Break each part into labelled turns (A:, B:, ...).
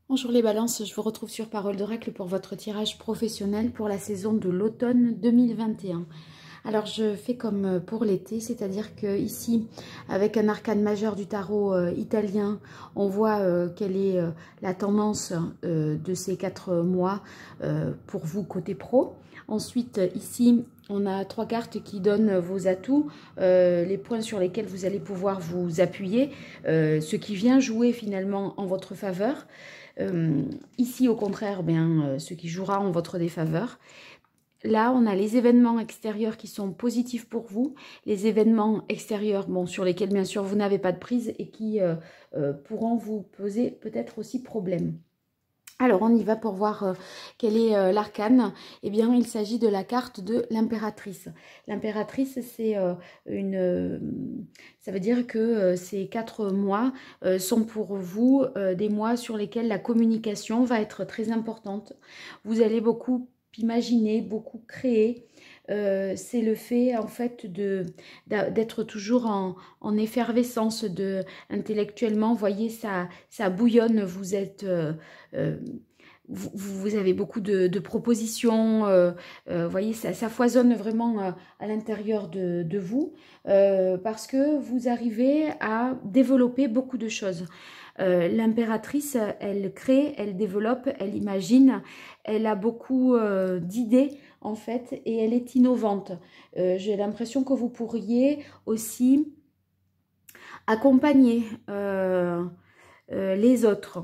A: Bonjour les balances, je vous retrouve sur Parole d'Oracle pour votre tirage professionnel pour la saison de l'automne 2021. Alors je fais comme pour l'été, c'est-à-dire que ici, avec un arcane majeur du tarot italien, on voit quelle est la tendance de ces 4 mois pour vous côté pro. Ensuite, ici, on a 3 cartes qui donnent vos atouts, les points sur lesquels vous allez pouvoir vous appuyer, ce qui vient jouer finalement en votre faveur. Ici, au contraire, ce qui jouera en votre défaveur. Là, on a les événements extérieurs qui sont positifs pour vous, les événements extérieurs sur lesquels, bien sûr, vous n'avez pas de prise et qui pourront vous poser peut-être aussi problème. Alors, on y va pour voir quel est l'arcane. Eh bien, il s'agit de la carte de l'impératrice. L'impératrice, c'est ça veut dire que ces 4 mois sont pour vous des mois sur lesquels la communication va être très importante. Vous allez beaucoup imaginer, beaucoup créer. C'est le fait en fait d'être toujours en effervescence intellectuellement. Vous voyez, ça bouillonne, vous êtes... vous avez beaucoup de propositions, vous voyez, ça foisonne vraiment à l'intérieur de vous, parce que vous arrivez à développer beaucoup de choses. L'impératrice, elle crée, elle développe, elle imagine, elle a beaucoup d'idées en fait et elle est innovante. J'ai l'impression que vous pourriez aussi accompagner les autres.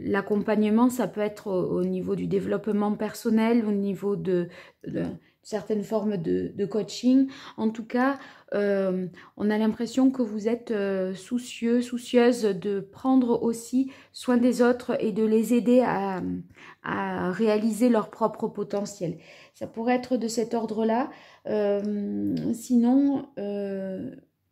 A: L'accompagnement, ça peut être au niveau du développement personnel, au niveau de certaines formes de coaching. En tout cas, on a l'impression que vous êtes soucieux, soucieuse de prendre aussi soin des autres et de les aider à réaliser leur propre potentiel. Ça pourrait être de cet ordre-là. Sinon...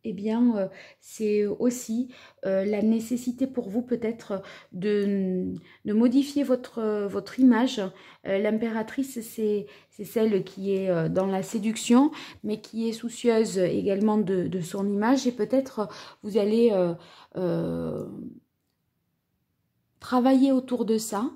A: eh bien, c'est aussi la nécessité pour vous peut-être de modifier votre image. L'impératrice, c'est celle qui est dans la séduction, mais qui est soucieuse également de son image. Et peut-être vous allez travailler autour de ça.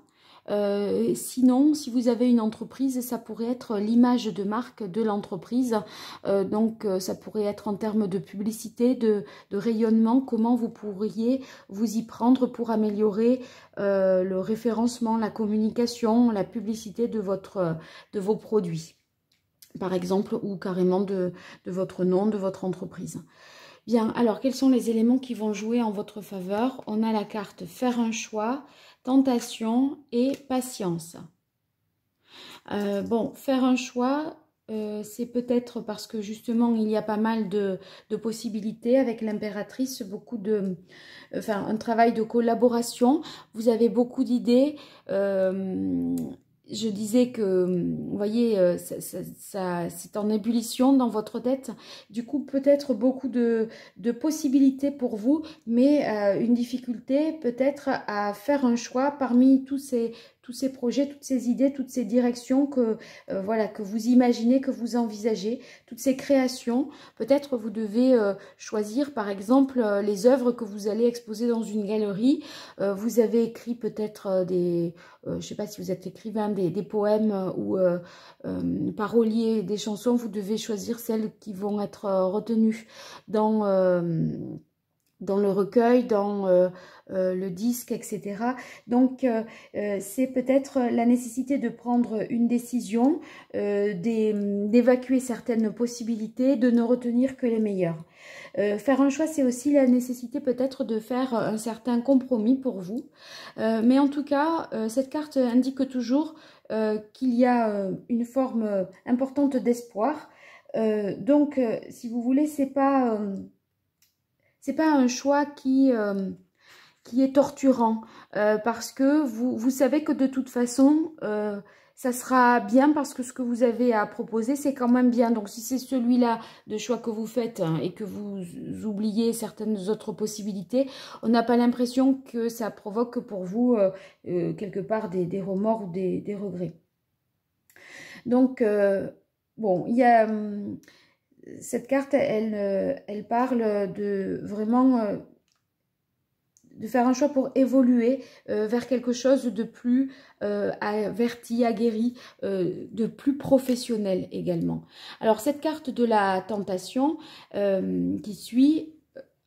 A: Sinon, si vous avez une entreprise, ça pourrait être l'image de marque de l'entreprise. Ça pourrait être en termes de publicité, de rayonnement, comment vous pourriez vous y prendre pour améliorer le référencement, la communication, la publicité de vos produits, par exemple, ou carrément de votre nom, de votre entreprise. Bien, alors quels sont les éléments qui vont jouer en votre faveur? On a la carte faire un choix, tentation et patience. Faire un choix, c'est peut-être parce que justement il y a pas mal de possibilités avec l'impératrice, un travail de collaboration. Vous avez beaucoup d'idées. Je disais que, vous voyez, c'est en ébullition dans votre tête. Du coup, peut-être beaucoup de possibilités pour vous, mais une difficulté peut-être à faire un choix parmi tous ces projets, toutes ces idées, toutes ces directions que vous imaginez, que vous envisagez, toutes ces créations. Peut-être vous devez choisir, par exemple, les œuvres que vous allez exposer dans une galerie. Vous avez écrit peut-être je ne sais pas si vous êtes écrivain, des poèmes ou parolier des chansons. Vous devez choisir celles qui vont être retenues dans le recueil, dans le disque, etc. Donc, c'est peut-être la nécessité de prendre une décision, d'évacuer certaines possibilités, de ne retenir que les meilleures. Faire un choix, c'est aussi la nécessité peut-être de faire un certain compromis pour vous. Mais en tout cas, cette carte indique toujours qu'il y a une forme importante d'espoir. Si vous voulez, c'est pas un choix qui est torturant parce que vous savez que de toute façon, ça sera bien parce que ce que vous avez à proposer, c'est quand même bien. Donc, si c'est celui-là de choix que vous faites et que vous oubliez certaines autres possibilités, on n'a pas l'impression que ça provoque pour vous quelque part des remords ou des regrets. Donc, il y a... cette carte, elle parle de vraiment de faire un choix pour évoluer vers quelque chose de plus averti, aguerri, de plus professionnel également. Alors cette carte de la tentation qui suit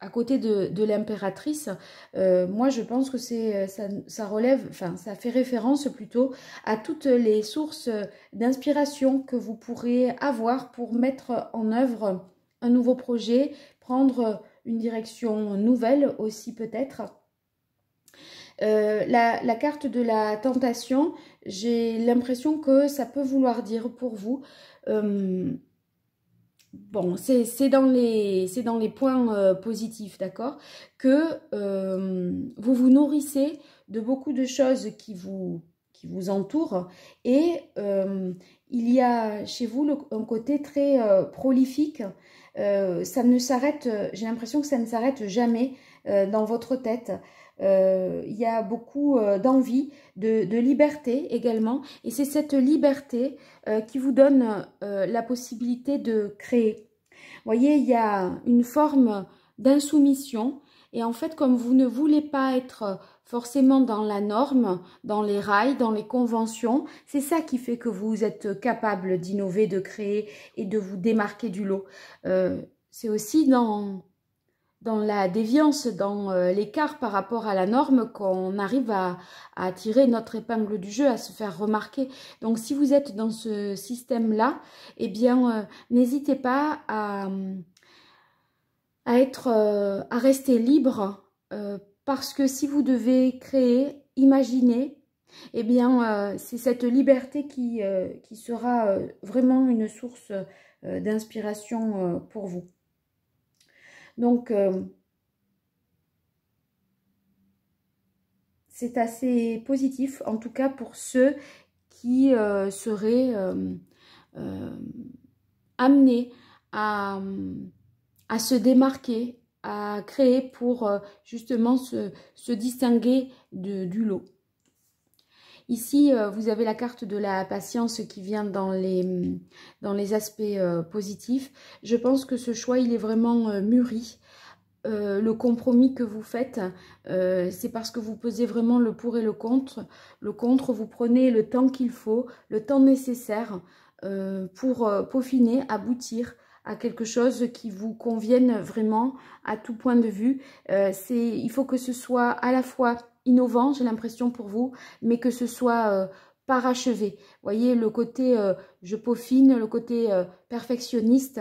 A: à côté de l'impératrice, moi je pense que ça relève, enfin ça fait référence plutôt à toutes les sources d'inspiration que vous pourrez avoir pour mettre en œuvre un nouveau projet, prendre une direction nouvelle aussi peut-être. La carte de la tentation, j'ai l'impression que ça peut vouloir dire pour vous... bon, c'est dans les points positifs, d'accord, que vous vous nourrissez de beaucoup de choses qui vous entourent et il y a chez vous un côté très prolifique. Ça ne s'arrête, j'ai l'impression que ça ne s'arrête jamais dans votre tête. Il y a beaucoup d'envie, de liberté également. Et c'est cette liberté qui vous donne la possibilité de créer. Vous voyez, il y a une forme d'insoumission. Et en fait, comme vous ne voulez pas être forcément dans la norme, dans les rails, dans les conventions, c'est ça qui fait que vous êtes capable d'innover, de créer et de vous démarquer du lot. C'est aussi dans la déviance, dans l'écart par rapport à la norme qu'on arrive à tirer notre épingle du jeu, à se faire remarquer. Donc si vous êtes dans ce système-là, eh bien n'hésitez pas à rester libre parce que si vous devez créer, imaginer, eh bien c'est cette liberté qui sera vraiment une source d'inspiration pour vous. Donc, c'est assez positif, en tout cas pour ceux qui seraient amenés à se démarquer, à créer pour justement se distinguer du lot. Ici, vous avez la carte de la patience qui vient dans les aspects positifs. Je pense que ce choix, il est vraiment mûri. Le compromis que vous faites, c'est parce que vous pesez vraiment le pour et le contre. Le contre, vous prenez le temps qu'il faut, le temps nécessaire pour peaufiner, aboutir à quelque chose qui vous convienne vraiment à tout point de vue. Il faut que ce soit à la fois innovant, j'ai l'impression pour vous, mais que ce soit parachevé. Vous voyez, le côté je peaufine, le côté perfectionniste,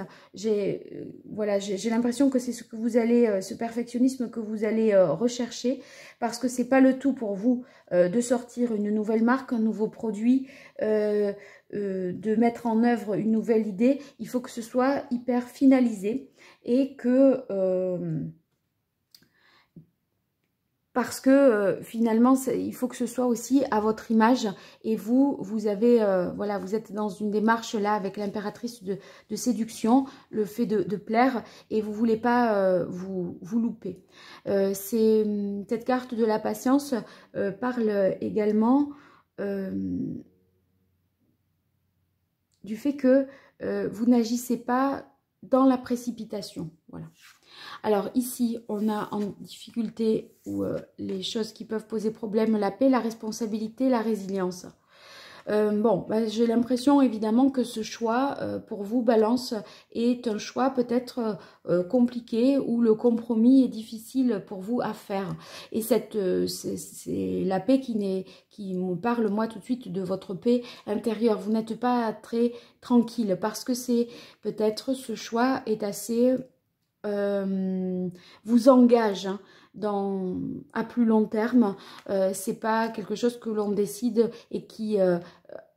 A: voilà, j'ai l'impression que c'est ce perfectionnisme que vous allez rechercher, parce que c'est pas le tout pour vous de sortir une nouvelle marque, un nouveau produit, de mettre en œuvre une nouvelle idée. Il faut que ce soit hyper finalisé et que parce que finalement, il faut que ce soit aussi à votre image. Et vous avez, voilà, vous êtes dans une démarche là avec l'impératrice de séduction, le fait de plaire, et vous ne voulez pas vous louper. Cette carte de la patience parle également du fait que vous n'agissez pas dans la précipitation. Voilà. Alors ici, on a en difficulté ou les choses qui peuvent poser problème, la paix, la responsabilité, la résilience. Bon, j'ai l'impression évidemment que ce choix pour vous, Balance, est un choix peut-être compliqué où le compromis est difficile pour vous à faire. Et c'est la paix qui me parle moi tout de suite de votre paix intérieure. Vous n'êtes pas très tranquille parce que c'est peut-être ce choix est assez... vous engage hein, à plus long terme. C'est pas quelque chose que l'on décide et qui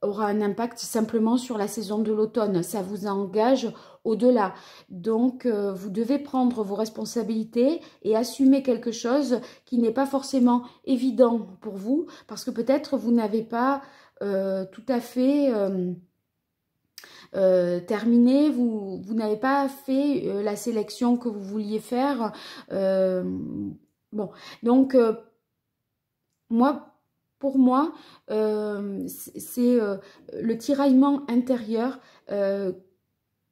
A: aura un impact simplement sur la saison de l'automne. Ça vous engage au-delà. Donc, vous devez prendre vos responsabilités et assumer quelque chose qui n'est pas forcément évident pour vous parce que peut-être vous n'avez pas tout à fait... terminé, vous n'avez pas fait la sélection que vous vouliez faire. Bon, donc pour moi, c'est le tiraillement intérieur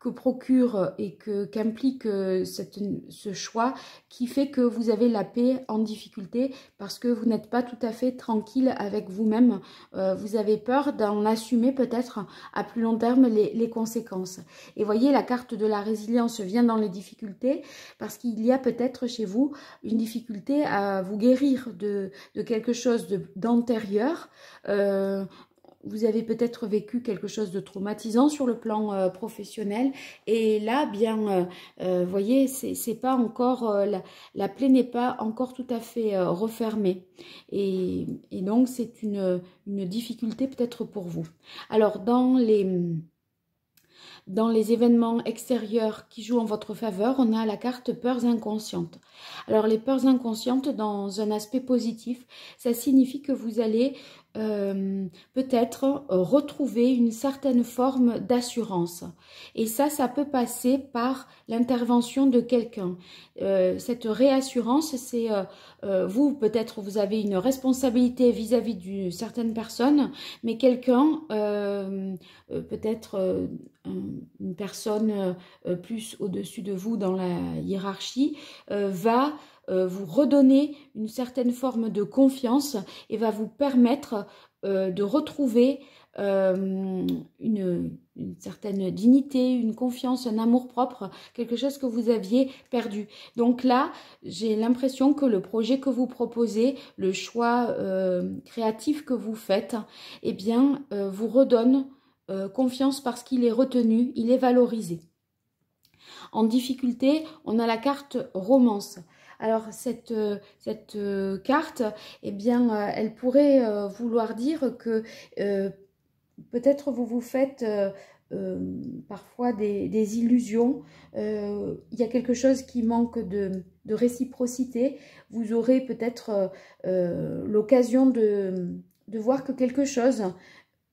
A: que procure et qu'implique ce choix qui fait que vous avez la paix en difficulté parce que vous n'êtes pas tout à fait tranquille avec vous-même. Vous avez peur d'en assumer peut-être à plus long terme les conséquences. Et voyez, la carte de la résilience vient dans les difficultés parce qu'il y a peut-être chez vous une difficulté à vous guérir de quelque chose d'antérieur. Vous avez peut-être vécu quelque chose de traumatisant sur le plan professionnel et là, bien, voyez, c'est pas encore, la plaie n'est pas encore tout à fait refermée et donc c'est une difficulté peut-être pour vous. Alors, dans les événements extérieurs qui jouent en votre faveur, on a la carte peurs inconscientes. Alors, les peurs inconscientes, dans un aspect positif, ça signifie que vous allez peut-être retrouver une certaine forme d'assurance. Et ça peut passer par l'intervention de quelqu'un. Cette réassurance, c'est vous, peut-être vous avez une responsabilité vis-à-vis d'une certaine personne, mais quelqu'un, peut-être une personne plus au-dessus de vous dans la hiérarchie, va vous redonner une certaine forme de confiance et va vous permettre de retrouver une certaine dignité, une confiance, un amour-propre, quelque chose que vous aviez perdu. Donc là, j'ai l'impression que le projet que vous proposez, le choix créatif que vous faites, eh bien, vous redonne confiance parce qu'il est retenu, il est valorisé. En difficulté, on a la carte romance. Alors, cette carte, eh bien, elle pourrait vouloir dire que peut-être vous vous faites parfois des illusions. Il y a quelque chose qui manque de réciprocité. Vous aurez peut-être l'occasion de voir que quelque chose...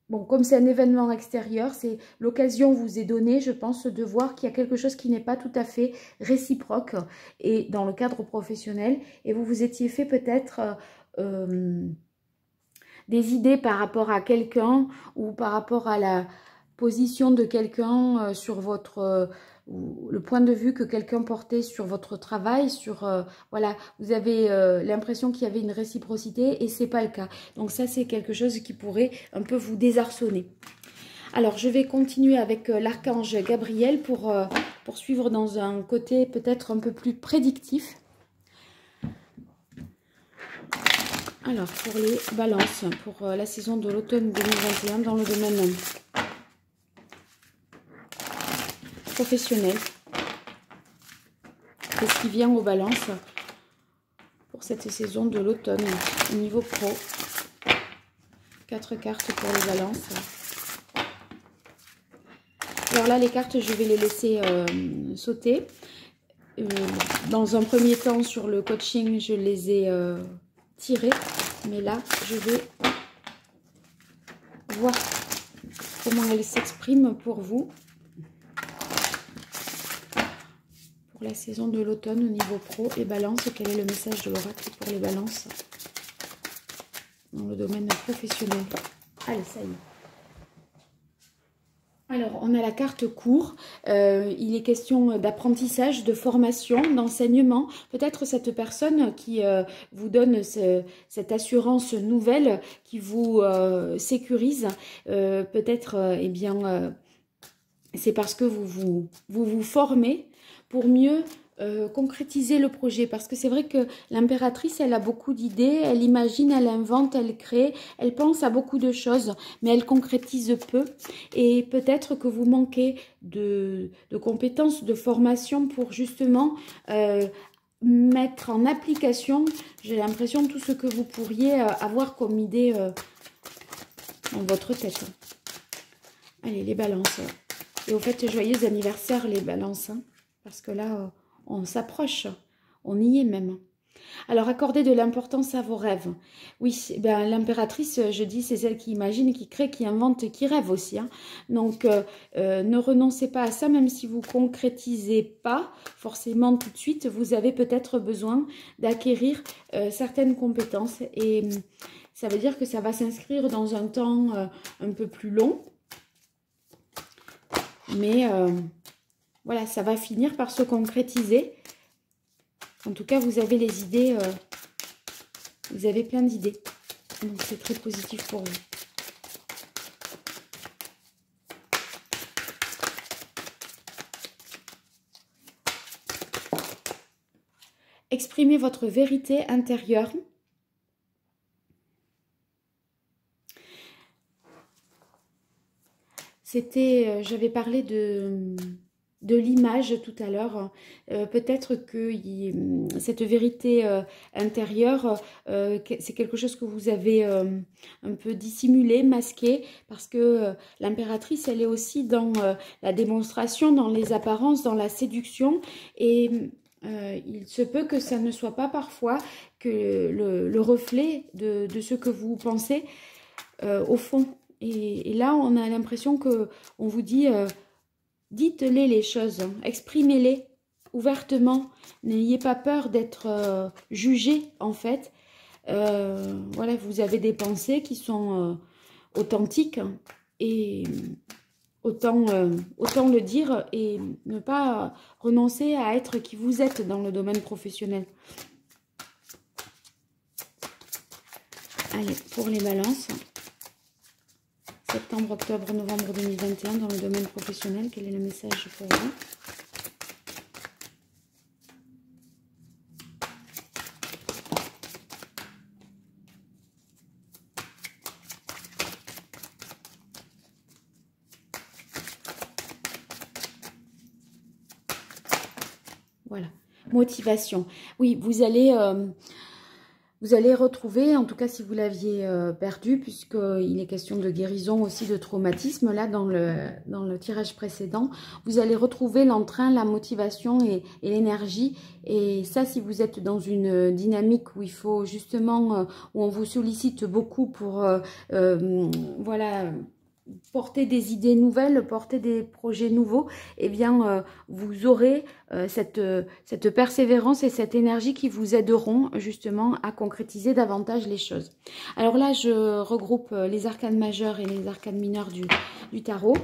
A: Bon, comme c'est un événement extérieur, c'est l'occasion vous est donnée, je pense, de voir qu'il y a quelque chose qui n'est pas tout à fait réciproque et dans le cadre professionnel. Et vous vous étiez fait peut-être des idées par rapport à quelqu'un ou par rapport à la position de quelqu'un sur votre... le point de vue que quelqu'un portait sur votre travail, voilà, vous avez l'impression qu'il y avait une réciprocité et c'est pas le cas. Donc ça, c'est quelque chose qui pourrait un peu vous désarçonner. Alors, je vais continuer avec l'archange Gabriel pour poursuivre dans un côté peut-être un peu plus prédictif. Alors, pour les balances, pour la saison de l'automne 2021 dans le domaine professionnel. Qu'est-ce qui vient aux balances pour cette saison de l'automne au niveau pro? 4 cartes pour les balances. Alors là, les cartes, je vais les laisser sauter. Dans un premier temps, sur le coaching, je les ai tirées. Mais là, je vais voir comment elles s'expriment pour vous. Pour la saison de l'automne au niveau pro et balance, quel est le message de l'oracle pour les balances dans le domaine professionnel? Allez, ça y est. Alors, on a la carte cours. Il est question d'apprentissage, de formation, d'enseignement. Peut-être cette personne qui vous donne cette assurance nouvelle, qui vous sécurise. Peut-être, eh bien, c'est parce que vous formez pour mieux concrétiser le projet. Parce que c'est vrai que l'impératrice, elle a beaucoup d'idées, elle imagine, elle invente, elle crée, elle pense à beaucoup de choses, mais elle concrétise peu. Et peut-être que vous manquez de compétences, de formation pour justement mettre en application, j'ai l'impression, tout ce que vous pourriez avoir comme idée dans votre tête. Allez, les balances. Et au fait, joyeux anniversaire les balances, hein, parce que là, on s'approche, on y est même. Alors, accordez de l'importance à vos rêves. Oui, ben, l'impératrice, je dis, c'est celle qui imagine, qui crée, qui invente et qui rêve aussi. Hein. Donc, ne renoncez pas à ça, même si vous ne concrétisez pas forcément tout de suite. Vous avez peut-être besoin d'acquérir certaines compétences. Et ça veut dire que ça va s'inscrire dans un temps un peu plus long. Mais voilà, ça va finir par se concrétiser. En tout cas, vous avez les idées, vous avez plein d'idées. Donc, c'est très positif pour vous. Exprimez votre vérité intérieure. C'était, j'avais parlé de l'image tout à l'heure. Peut-être que cette vérité intérieure, c'est quelque chose que vous avez un peu dissimulé, masqué, parce que l'impératrice, elle est aussi dans la démonstration, dans les apparences, dans la séduction. Et il se peut que ça ne soit pas parfois que le reflet de ce que vous pensez au fond. Et là, on a l'impression que on vous dit, dites-les les choses, hein, exprimez-les ouvertement. N'ayez pas peur d'être jugé, en fait. Voilà, vous avez des pensées qui sont authentiques, hein, et autant le dire et ne pas renoncer à être qui vous êtes dans le domaine professionnel. Allez, pour les balances. Septembre, octobre, novembre 2021 dans le domaine professionnel. Quel est le message pour vous? Voilà. Motivation. Oui, vous allez retrouver, en tout cas si vous l'aviez perdu, puisqu'il est question de guérison aussi de traumatisme, là dans le tirage précédent, vous allez retrouver l'entrain, la motivation et l'énergie. Et ça, si vous êtes dans une dynamique où il faut justement, où on vous sollicite beaucoup pour, voilà, porter des idées nouvelles, porter des projets nouveaux, eh bien, vous aurez cette persévérance et cette énergie qui vous aideront justement à concrétiser davantage les choses. Alors là, je regroupe les arcanes majeures et les arcanes mineures du tarot.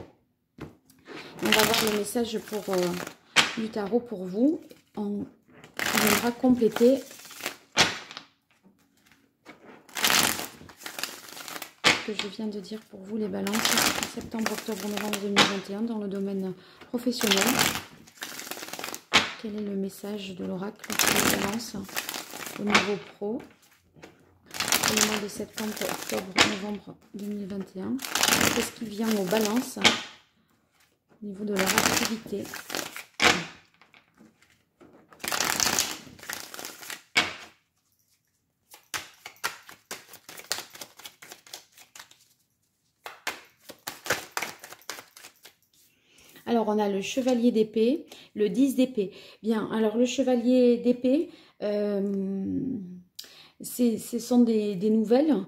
A: On va voir le message du tarot pour vous. On viendra compléter que je viens de dire pour vous les balances septembre, octobre, novembre 2021 dans le domaine professionnel. Quel est le message de l'oracle pour les balances au niveau pro au mois de septembre, octobre, novembre 2021? Qu'est-ce qui vient aux balances au niveau de leur activité? Alors, on a le chevalier d'épée, le 10 d'épée. Bien, alors le chevalier d'épée, ce sont des nouvelles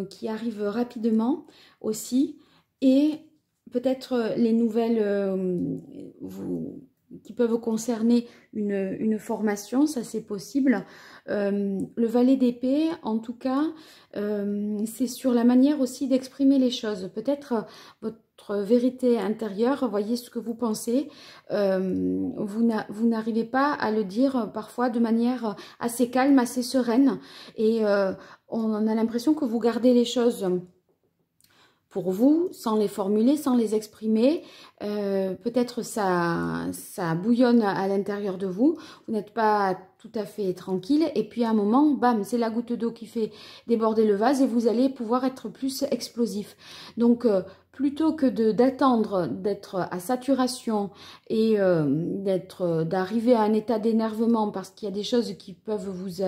A: qui arrivent rapidement aussi. Et peut-être les nouvelles qui peuvent concerner une formation, ça c'est possible. Le valet d'épée, en tout cas, c'est sur la manière aussi d'exprimer les choses. Peut-être votre vérité intérieure, voyez ce que vous pensez, vous n'arrivez pas à le dire parfois de manière assez calme, assez sereine, et on a l'impression que vous gardez les choses pour vous, sans les formuler, sans les exprimer. Peut-être ça bouillonne à l'intérieur de vous, vous n'êtes pas tout à fait tranquille, et puis à un moment, bam, c'est la goutte d'eau qui fait déborder le vase, et vous allez pouvoir être plus explosif. Donc, plutôt que d'attendre d'être à saturation et d'arriver à un état d'énervement, parce qu'il y a des choses qui peuvent vous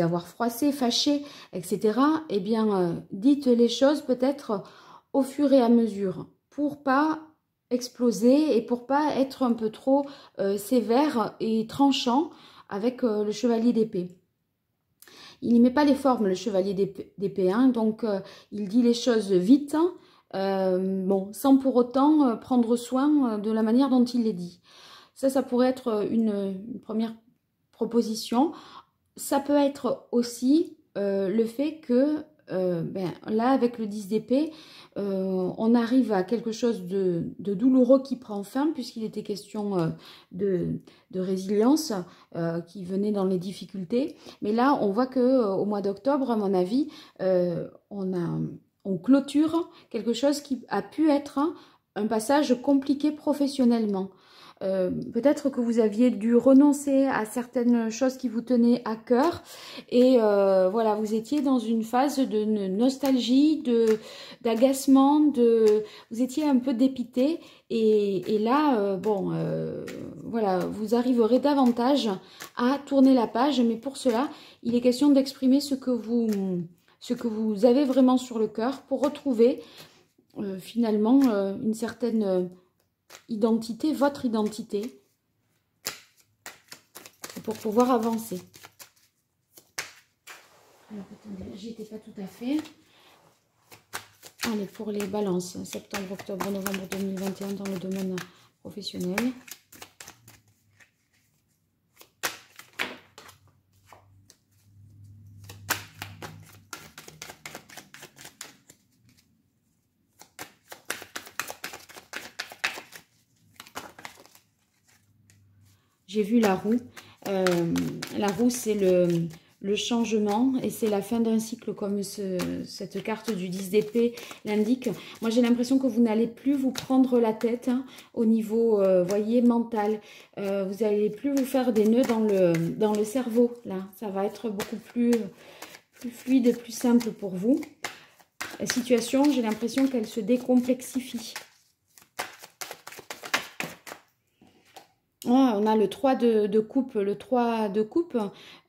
A: avoir froissé, fâché, etc. Eh bien, dites les choses peut-être au fur et à mesure pour pas exploser et pour pas être un peu trop sévère et tranchant avec le chevalier d'épée. Il n'y met pas les formes, le chevalier d'épée, hein, donc il dit les choses vite, bon, sans pour autant prendre soin de la manière dont il les dit. Ça pourrait être une première proposition. Ça peut être aussi le fait que là, avec le 10 d'épée, on arrive à quelque chose de douloureux qui prend fin, puisqu'il était question de résilience qui venait dans les difficultés. Mais là, on voit que au mois d'octobre, à mon avis, on clôture quelque chose qui a pu être un passage compliqué professionnellement. Peut-être que vous aviez dû renoncer à certaines choses qui vous tenaient à cœur et voilà, vous étiez dans une phase de nostalgie, d'agacement, vous étiez un peu dépité et là, voilà, vous arriverez davantage à tourner la page, mais pour cela, il est question d'exprimer ce que vous avez vraiment sur le cœur pour retrouver finalement une certaine identité, votre identité, pour pouvoir avancer. Alors, attendez, j'y étais pas tout à fait. Allez, pour les balances, septembre, octobre, novembre 2021 dans le domaine professionnel. J'ai vu la roue. La roue, c'est le changement et c'est la fin d'un cycle comme cette carte du 10 d'épée l'indique. Moi, j'ai l'impression que vous n'allez plus vous prendre la tête au niveau, voyez, mental. Vous n'allez plus vous faire des nœuds dans le cerveau. Là, ça va être beaucoup plus fluide, plus simple pour vous. La situation, j'ai l'impression qu'elle se décomplexifie. On a le 3 de coupe, le 3 de coupe.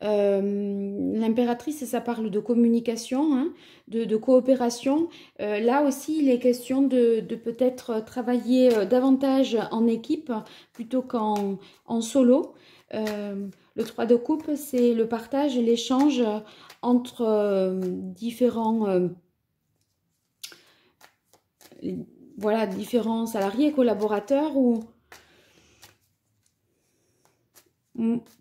A: L'impératrice, ça parle de communication, hein, de coopération. Là aussi, il est question de peut-être travailler davantage en équipe plutôt qu'en solo. Le 3 de coupe, c'est le partage et l'échange entre différents salariés et collaborateurs ou...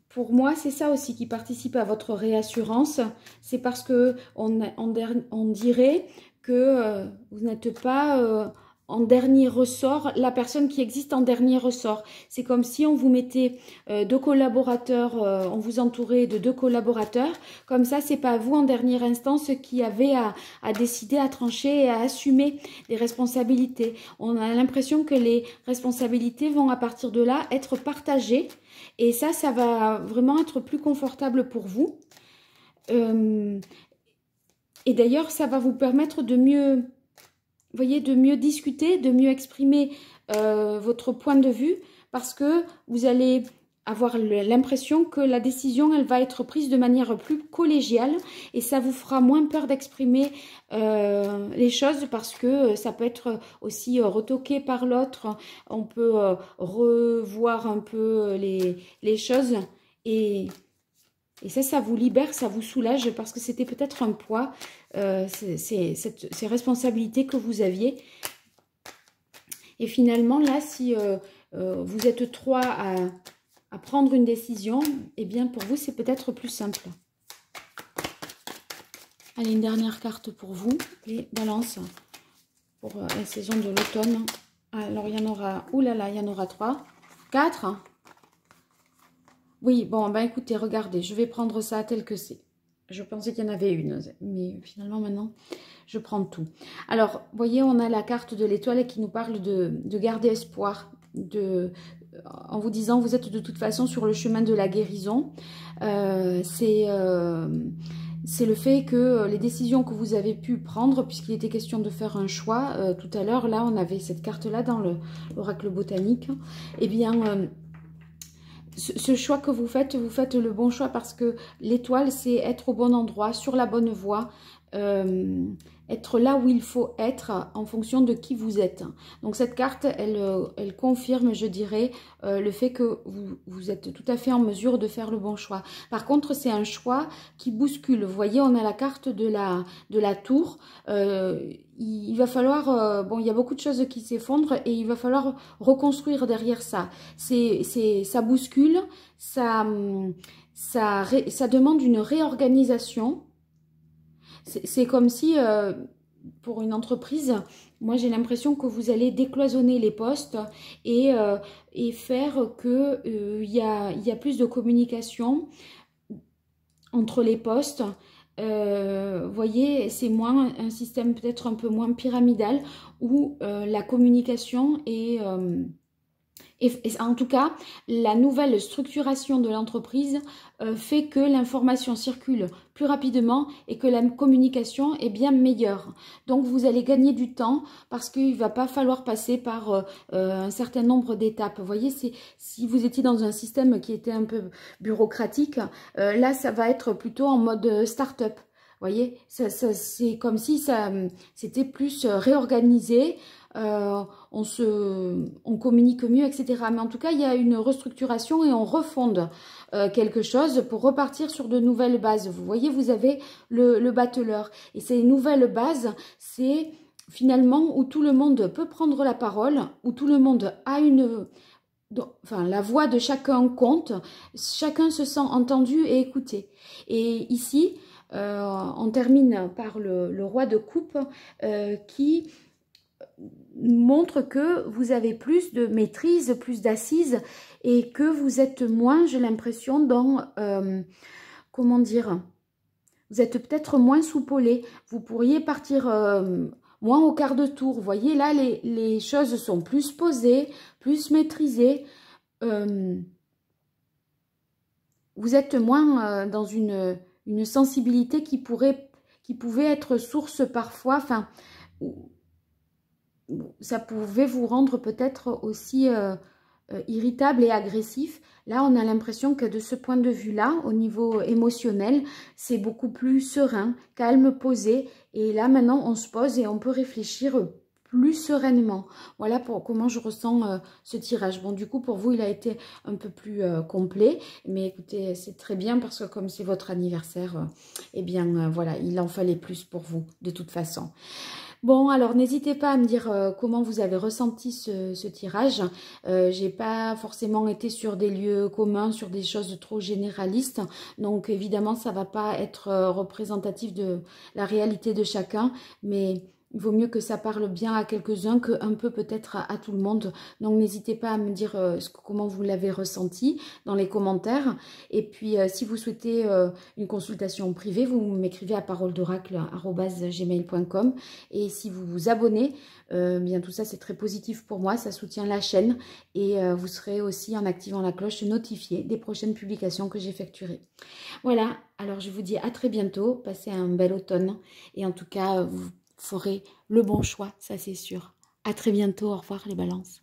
A: Pour moi, c'est ça aussi qui participe à votre réassurance. C'est parce que on dirait que vous n'êtes pas en dernier ressort, la personne qui existe en dernier ressort. C'est comme si on vous mettait deux collaborateurs, on vous entourait de deux collaborateurs. Comme ça, c'est pas vous en dernière instance qui avez à décider, à trancher et à assumer des responsabilités. On a l'impression que les responsabilités vont à partir de là être partagées. Et ça va vraiment être plus confortable pour vous. Et d'ailleurs, ça va vous permettre de mieux, de mieux discuter, de mieux exprimer votre point de vue, parce que vous allez avoir l'impression que la décision, elle va être prise de manière plus collégiale et ça vous fera moins peur d'exprimer les choses parce que ça peut être aussi retoqué par l'autre. On peut revoir un peu les choses et ça vous libère, ça vous soulage parce que c'était peut-être un poids, ces responsabilités que vous aviez. Et finalement, là, si vous êtes trois à prendre une décision, eh bien pour vous c'est peut-être plus simple. Allez, une dernière carte pour vous, les balances, pour la saison de l'automne. Alors il y en aura, oulala, il y en aura 3, 4. Oui, bon, ben écoutez, regardez, je vais prendre ça tel que c'est. Je pensais qu'il y en avait une, mais finalement maintenant, je prends tout. Alors, vous voyez, on a la carte de l'étoile qui nous parle de garder espoir, en vous disant vous êtes de toute façon sur le chemin de la guérison. C'est le fait que les décisions que vous avez pu prendre, puisqu'il était question de faire un choix, tout à l'heure, là on avait cette carte-là dans l'oracle botanique, eh bien ce choix que vous faites le bon choix parce que l'étoile c'est être au bon endroit, sur la bonne voie, être là où il faut être en fonction de qui vous êtes. Donc cette carte, elle confirme, je dirais, le fait que vous êtes tout à fait en mesure de faire le bon choix. Par contre, c'est un choix qui bouscule. Vous voyez, on a la carte de la tour. Il va falloir, bon, il y a beaucoup de choses qui s'effondrent et il va falloir reconstruire derrière ça. Ça bouscule, ça demande une réorganisation. c'est comme si, pour une entreprise, moi j'ai l'impression que vous allez décloisonner les postes et faire que il y a plus de communication entre les postes. Voyez, c'est moins un système peut-être un peu moins pyramidal où la communication est... et en tout cas, la nouvelle structuration de l'entreprise fait que l'information circule plus rapidement et que la communication est bien meilleure. Donc, vous allez gagner du temps parce qu'il ne va pas falloir passer par un certain nombre d'étapes. Vous voyez, si vous étiez dans un système qui était un peu bureaucratique, là, ça va être plutôt en mode start-up. Vous voyez, c'est comme si c'était plus réorganisé. On communique mieux, etc. Mais en tout cas, il y a une restructuration et on refonde quelque chose pour repartir sur de nouvelles bases. Vous voyez, vous avez le battleur. Et ces nouvelles bases, c'est finalement où tout le monde peut prendre la parole, où tout le monde a enfin, la voix de chacun compte, chacun se sent entendu et écouté. Et ici, on termine par le roi de coupe qui montre que vous avez plus de maîtrise, plus d'assises et que vous êtes moins, j'ai l'impression, dans, comment dire, vous êtes peut-être moins soupolé. Vous pourriez partir moins au quart de tour. Vous voyez, là, les choses sont plus posées, plus maîtrisées. Vous êtes moins dans une sensibilité qui pouvait être source parfois, enfin, ça pouvait vous rendre peut-être aussi irritable et agressif. Là, on a l'impression que de ce point de vue-là, au niveau émotionnel, c'est beaucoup plus serein, calme, posé. Et là, maintenant, on se pose et on peut réfléchir plus sereinement. Voilà pour comment je ressens ce tirage. Bon, du coup, pour vous, il a été un peu plus complet. Mais écoutez, c'est très bien parce que comme c'est votre anniversaire, eh bien, voilà, il en fallait plus pour vous, de toute façon. Bon, alors n'hésitez pas à me dire comment vous avez ressenti ce tirage. J'ai pas forcément été sur des lieux communs, sur des choses trop généralistes. Donc évidemment, ça va pas être représentatif de la réalité de chacun. Mais il vaut mieux que ça parle bien à quelques-uns qu'un peu peut-être à tout le monde. Donc n'hésitez pas à me dire comment vous l'avez ressenti dans les commentaires. Et puis si vous souhaitez une consultation privée, vous m'écrivez à paroledoracle@gmail.com. Et si vous vous abonnez, bien tout ça c'est très positif pour moi, ça soutient la chaîne. Et vous serez aussi en activant la cloche notifié des prochaines publications que j'effectuerai. Voilà, alors je vous dis à très bientôt, passez un bel automne. Et en tout cas, vous ferez le bon choix, ça c'est sûr. À très bientôt, au revoir les balances.